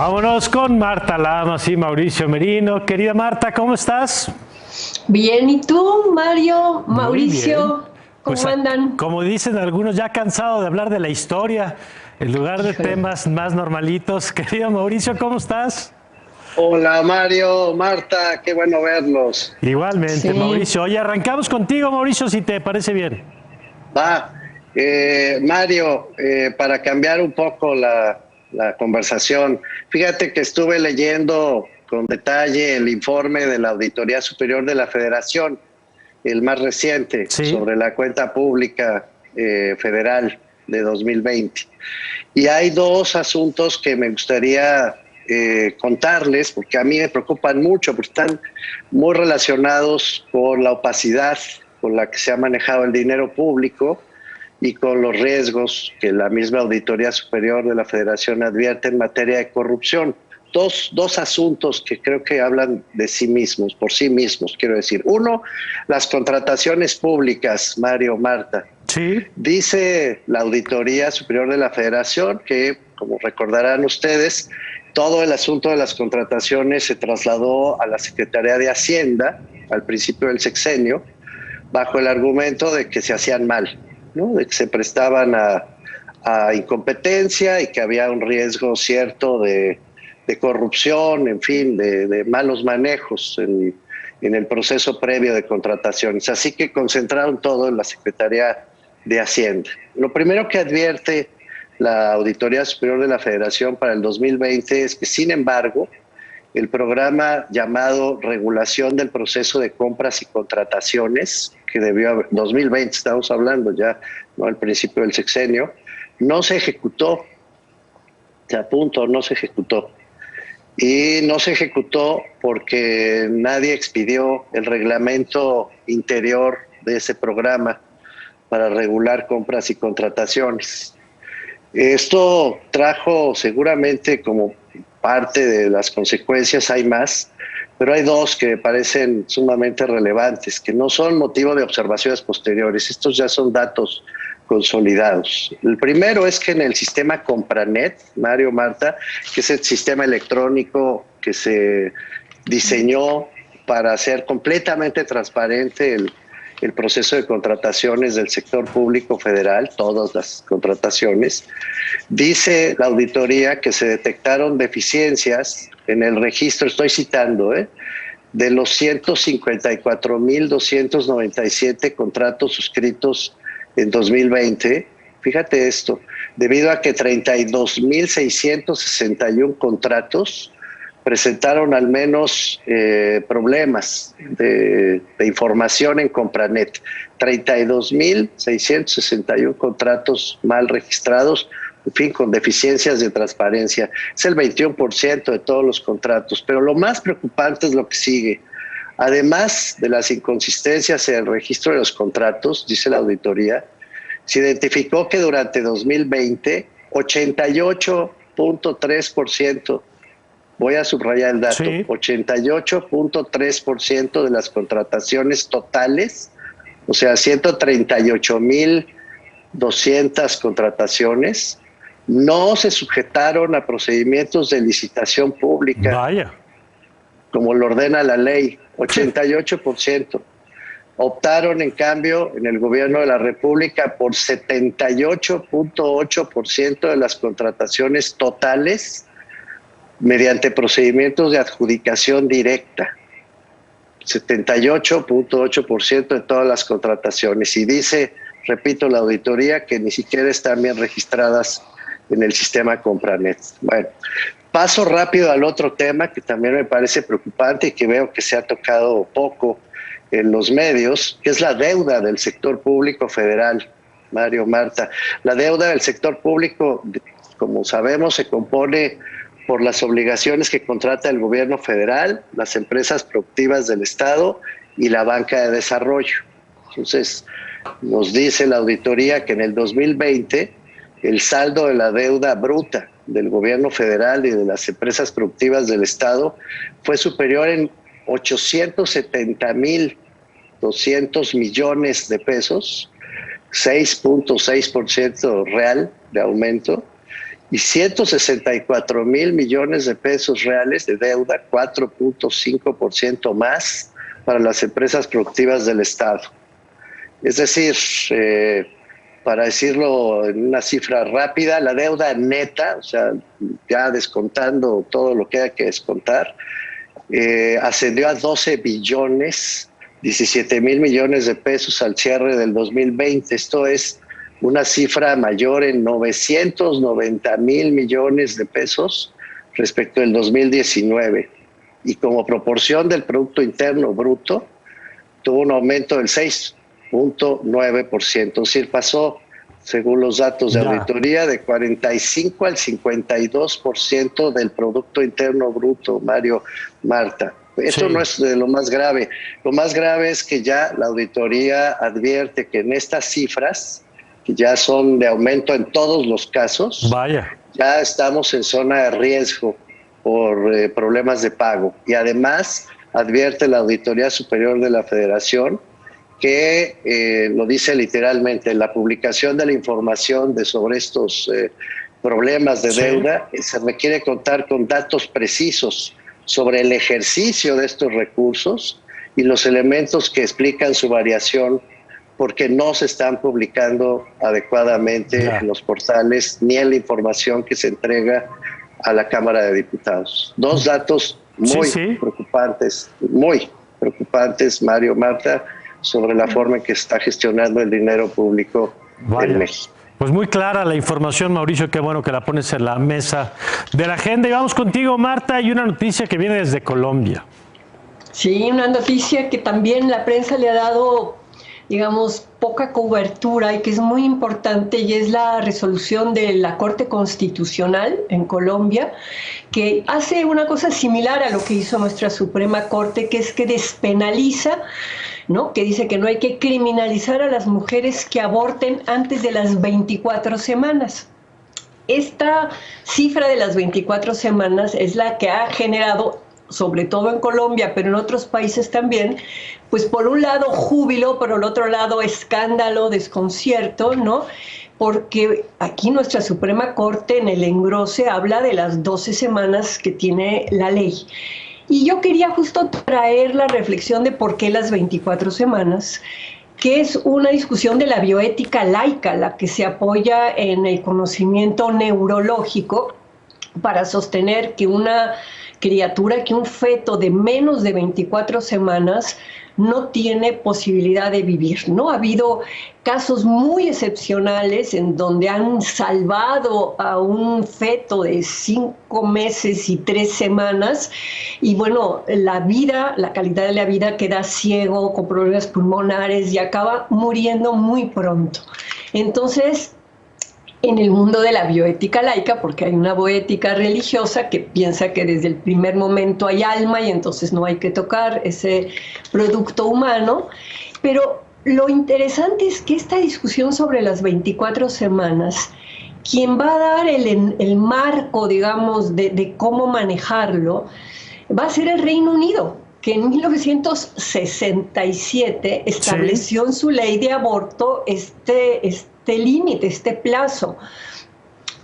Vámonos con Marta Lamas y Mauricio Merino. Querida Marta, ¿cómo estás? Bien, ¿y tú, Mario, Muy bien. Mauricio? Pues ¿Cómo andan? como dicen algunos, ya cansado de hablar de la historia, en lugar de Híjole. temas más normalitos. Querido Mauricio, ¿cómo estás? Hola Mario, Marta, qué bueno verlos. Igualmente, Sí, Mauricio. Oye, arrancamos contigo, Mauricio, si te parece bien. Va, Mario, para cambiar un poco la conversación, fíjate que estuve leyendo con detalle el informe de la Auditoría Superior de la Federación, el más reciente, Sí. sobre la cuenta pública federal de 2020. Y hay dos asuntos que me gustaría contarles, porque a mí me preocupan mucho, porque están muy relacionados con la opacidad con la que se ha manejado el dinero público y con los riesgos que la misma Auditoría Superior de la Federación advierte en materia de corrupción. Dos asuntos que creo que hablan de sí mismos, por sí mismos, quiero decir. Uno, las contrataciones públicas, Mario, Marta. Sí. Dice la Auditoría Superior de la Federación que, como recordarán ustedes, todo el asunto de las contrataciones se trasladó a la Secretaría de Hacienda al principio del sexenio, bajo el argumento de que se hacían mal, ¿no? De que se prestaban a incompetencia y que había un riesgo cierto de corrupción, en fin, de malos manejos en el proceso previo de contrataciones. Así que concentraron todo en la Secretaría de Hacienda. Lo primero que advierte la Auditoría Superior de la Federación para el 2020 es que, sin embargo, el programa llamado Regulación del Proceso de Compras y Contrataciones, que debió haber, 2020 estamos hablando ya, ¿no? Al principio del sexenio, no se ejecutó, a punto, no se ejecutó. Y no se ejecutó porque nadie expidió el reglamento interior de ese programa para regular compras y contrataciones. Esto trajo seguramente como parte de las consecuencias, hay más, pero hay dos que me parecen sumamente relevantes, que no son motivo de observaciones posteriores. Estos ya son datos consolidados. El primero es que en el sistema Compranet, Mario, Marta, que es el sistema electrónico que se diseñó para hacer completamente transparente el proceso de contrataciones del sector público federal, todas las contrataciones, dice la auditoría que se detectaron deficiencias en el registro, estoy citando, de los 154,297 contratos suscritos en 2020. Fíjate esto, debido a que 32,661 contratos presentaron al menos problemas de información en Compranet. 32,661 contratos mal registrados, en fin, con deficiencias de transparencia. Es el 21% de todos los contratos. Pero lo más preocupante es lo que sigue. Además de las inconsistencias en el registro de los contratos, dice la auditoría, se identificó que durante 2020, 88,3%, voy a subrayar el dato, Sí. 88,3% de las contrataciones totales, o sea, 138,200 contrataciones, no se sujetaron a procedimientos de licitación pública, Vaya. como lo ordena la ley, 88%. Optaron, en cambio, en el gobierno de la República por 78,8% de las contrataciones totales mediante procedimientos de adjudicación directa. 78,8% de todas las contrataciones. Y dice, repito, la auditoría que ni siquiera están bien registradas en el sistema Compranet. Bueno, paso rápido al otro tema que también me parece preocupante y que veo que se ha tocado poco en los medios, que es la deuda del sector público federal, Mario, Marta. La deuda del sector público, como sabemos, se compone por las obligaciones que contrata el gobierno federal, las empresas productivas del Estado y la banca de desarrollo. Entonces, nos dice la auditoría que en el 2020 el saldo de la deuda bruta del gobierno federal y de las empresas productivas del Estado fue superior en 870,200 millones de pesos, 6,6% real de aumento, y 164 mil millones de pesos reales de deuda, 4.5% más para las empresas productivas del Estado. Es decir, para decirlo en una cifra rápida, la deuda neta, o sea, ya descontando todo lo que hay que descontar, ascendió a 12 billones, 17 mil millones de pesos al cierre del 2020. Esto es una cifra mayor en 990 mil millones de pesos respecto del 2019. Y como proporción del Producto Interno Bruto, tuvo un aumento del 6.9%. Es decir, pasó, según los datos de auditoría, de 45 al 52% del Producto Interno Bruto, Mario, Marta. Esto no es de lo más grave. Lo más grave es que ya la auditoría advierte que en estas cifras, que ya son de aumento en todos los casos, ya estamos en zona de riesgo por problemas de pago. Y además advierte la Auditoría Superior de la Federación que, lo dice literalmente, la publicación de la información sobre estos problemas de deuda, se requiere contar con datos precisos sobre el ejercicio de estos recursos y los elementos que explican su variación, porque no se están publicando adecuadamente en los portales ni en la información que se entrega a la Cámara de Diputados. Dos datos muy preocupantes, Mario, Marta, sobre la forma en que está gestionando el dinero público en México. Pues muy clara la información, Mauricio, qué bueno que la pones en la mesa de la agenda. Y vamos contigo, Marta, hay una noticia que viene desde Colombia. Sí, una noticia que también la prensa le ha dado, digamos, poca cobertura y que es muy importante, y es la resolución de la Corte Constitucional en Colombia, que hace una cosa similar a lo que hizo nuestra Suprema Corte, que es que despenaliza, ¿no? Que dice que no hay que criminalizar a las mujeres que aborten antes de las 24 semanas. Esta cifra de las 24 semanas es la que ha generado, sobre todo en Colombia, pero en otros países también, pues por un lado júbilo, por el otro lado escándalo, desconcierto, ¿no? Porque aquí nuestra Suprema Corte en el engrose habla de las 12 semanas que tiene la ley. Y yo quería justo traer la reflexión de por qué las 24 semanas, que es una discusión de la bioética laica, la que se apoya en el conocimiento neurológico para sostener que una criatura, que un feto de menos de 24 semanas no tiene posibilidad de vivir, ¿no? Ha habido casos muy excepcionales en donde han salvado a un feto de 5 meses y 3 semanas y bueno, la vida, la calidad de la vida queda ciego, con problemas pulmonares y acaba muriendo muy pronto. Entonces, en el mundo de la bioética laica, porque hay una bioética religiosa que piensa que desde el primer momento hay alma y entonces no hay que tocar ese producto humano, pero lo interesante es que esta discusión sobre las 24 semanas, quien va a dar el marco, digamos, de cómo manejarlo, va a ser el Reino Unido, que en 1967 estableció en su ley de aborto este límite, este plazo.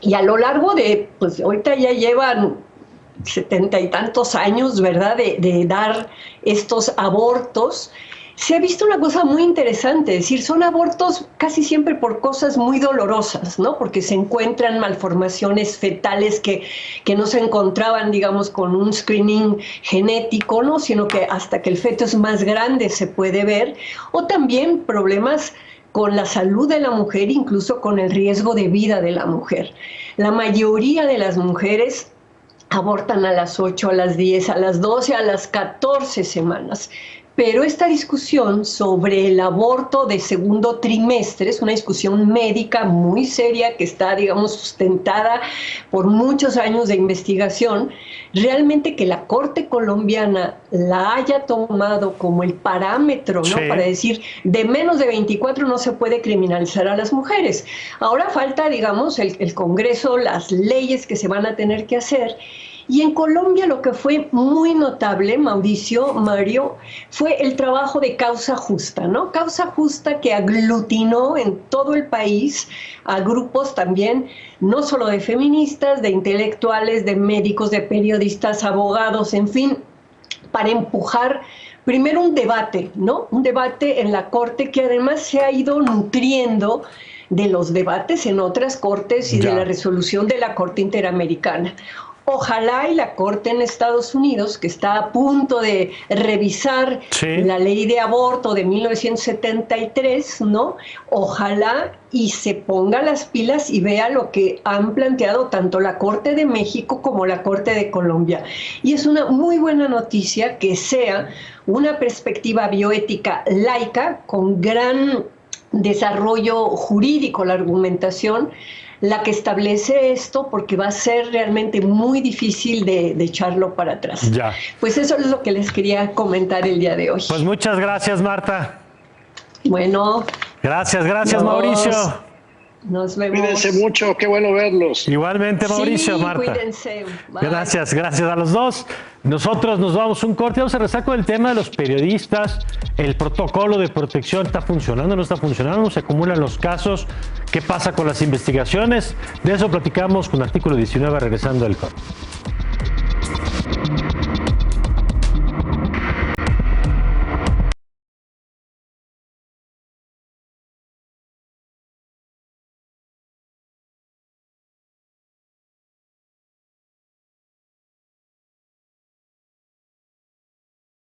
Y a lo largo de, pues ahorita ya llevan 70 y tantos años, ¿verdad?, de dar estos abortos, se ha visto una cosa muy interesante, es decir, son abortos casi siempre por cosas muy dolorosas, ¿no? Porque se encuentran malformaciones fetales que no se encontraban, digamos, con un screening genético, ¿no? Sino que hasta que el feto es más grande se puede ver, o también problemas con la salud de la mujer, incluso con el riesgo de vida de la mujer. La mayoría de las mujeres abortan a las 8, a las 10, a las 12, a las 14 semanas. Pero esta discusión sobre el aborto de segundo trimestre es una discusión médica muy seria que está, digamos, sustentada por muchos años de investigación. Realmente que la Corte colombiana la haya tomado como el parámetro, ¿no? Para decir, de menos de 24 no se puede criminalizar a las mujeres. Ahora falta, digamos, el Congreso, las leyes que se van a tener que hacer. Y en Colombia lo que fue muy notable, Mauricio, Mario, fue el trabajo de Causa Justa, ¿no? Causa Justa que aglutinó en todo el país a grupos también, no solo de feministas, de intelectuales, de médicos, de periodistas, abogados, en fin, para empujar primero un debate, ¿no? Un debate en la Corte que además se ha ido nutriendo de los debates en otras cortes y de la resolución de la Corte Interamericana. Ojalá y la Corte en Estados Unidos, que está a punto de revisar la ley de aborto de 1973, ¿no? Ojalá y se ponga las pilas y vea lo que han planteado tanto la Corte de México como la Corte de Colombia. Y es una muy buena noticia que sea una perspectiva bioética laica con gran desarrollo jurídico, la argumentación, la que establece esto, porque va a ser realmente muy difícil de echarlo para atrás. Ya. Pues eso es lo que les quería comentar el día de hoy. Pues muchas gracias, Marta. Bueno. Gracias, Mauricio. Nos vemos. Cuídense mucho, qué bueno verlos. Igualmente, Mauricio, sí, Marta. Cuídense. Bye. Gracias a los dos. Nosotros nos vamos un corte. Vamos a regresar con el tema de los periodistas. El protocolo de protección está funcionando, no está funcionando, se acumulan los casos. ¿Qué pasa con las investigaciones? De eso platicamos con Artículo 19 regresando del corte.